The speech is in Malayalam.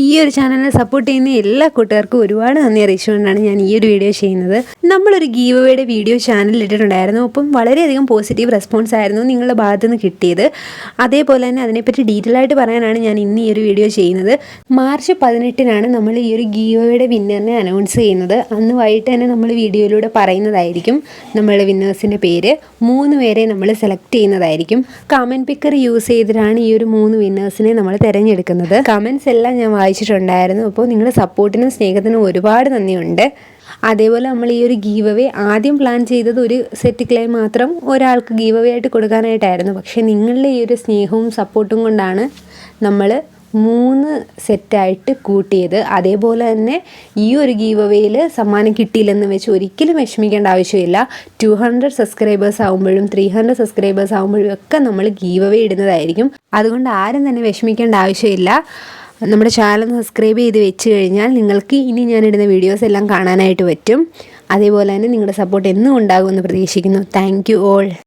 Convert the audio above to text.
ഈ ഒരു ചാനലിനെ സപ്പോർട്ട് ചെയ്യുന്ന എല്ലാ കൂട്ടുകാർക്കും ഒരുപാട് നന്ദി അറിയിച്ചുകൊണ്ടാണ് ഞാൻ ഈ ഒരു വീഡിയോ ചെയ്യുന്നത്. നമ്മളൊരു ഗീവ് അവേയുടെ വീഡിയോ ചാനലിൽ ഇട്ടിട്ടുണ്ടായിരുന്നു. അപ്പം വളരെയധികം പോസിറ്റീവ് റെസ്പോൺസ് ആയിരുന്നു നിങ്ങളുടെ ഭാഗത്തു നിന്ന് കിട്ടിയത്. അതേപോലെ തന്നെ അതിനെപ്പറ്റി ഡീറ്റെയിൽ ആയിട്ട് പറയാനാണ് ഞാൻ ഇന്ന് ഈ ഒരു വീഡിയോ ചെയ്യുന്നത്. മാർച്ച് 18-നാണ് നമ്മൾ ഈ ഒരു ഗീവ് അവേയുടെ വിന്നറിനെ അനൗൺസ് ചെയ്യുന്നത്. അന്ന് വൈകിട്ട് തന്നെ നമ്മൾ വീഡിയോയിലൂടെ പറയുന്നതായിരിക്കും നമ്മളുടെ വിന്നേഴ്സിൻ്റെ പേര്. 3 പേരെ നമ്മൾ സെലക്ട് ചെയ്യുന്നതായിരിക്കും. കമൻറ്റ് പിക്കർ യൂസ് ചെയ്തിട്ടാണ് ഈ ഒരു 3 വിന്നേഴ്സിനെ നമ്മൾ തിരഞ്ഞെടുക്കുന്നത്. കമൻറ്റ്സ് എല്ലാം ഞാൻ വായിച്ചിട്ടുണ്ടായിരുന്നു. അപ്പോൾ നിങ്ങളുടെ സപ്പോർട്ടിനും സ്നേഹത്തിനും ഒരുപാട് നന്ദിയുണ്ട്. അതേപോലെ നമ്മൾ ഈ ഒരു ഗീവ് അവേ ആദ്യം പ്ലാൻ ചെയ്തത് ഒരു സെറ്റ് ക്ലേ മാത്രം ഒരാൾക്ക് ഗീവ് അവേ ആയിട്ട് കൊടുക്കാനായിട്ടായിരുന്നു. പക്ഷേ നിങ്ങളുടെ ഈ ഒരു സ്നേഹവും സപ്പോർട്ടും കൊണ്ടാണ് നമ്മൾ 3 സെറ്റായിട്ട് കൂട്ടിയത്. അതേപോലെ തന്നെ ഈ ഒരു ഗീവ് അവേയിൽ സമ്മാനം കിട്ടിയില്ലെന്ന് വെച്ച് ഒരിക്കലും വിഷമിക്കേണ്ട ആവശ്യമില്ല. 200 സബ്സ്ക്രൈബേഴ്സ് ആകുമ്പോഴും 300 സബ്സ്ക്രൈബേഴ്സ് ആകുമ്പോഴും ഒക്കെ നമ്മൾ ഗീവ് അവേ ഇടുന്നതായിരിക്കും. അതുകൊണ്ട് ആരും തന്നെ വിഷമിക്കേണ്ട ആവശ്യമില്ല. നമ്മുടെ ചാനൽ സബ്സ്ക്രൈബ് ചെയ്ത് വെച്ച് കഴിഞ്ഞാൽ നിങ്ങൾക്ക് ഇനി ഞാനിടുന്ന വീഡിയോസ് എല്ലാം കാണാനായിട്ട് പറ്റും. അതേപോലെ തന്നെ നിങ്ങളുടെ സപ്പോർട്ട് എന്നും ഉണ്ടാകുമെന്ന് പ്രതീക്ഷിക്കുന്നു. Thank you all.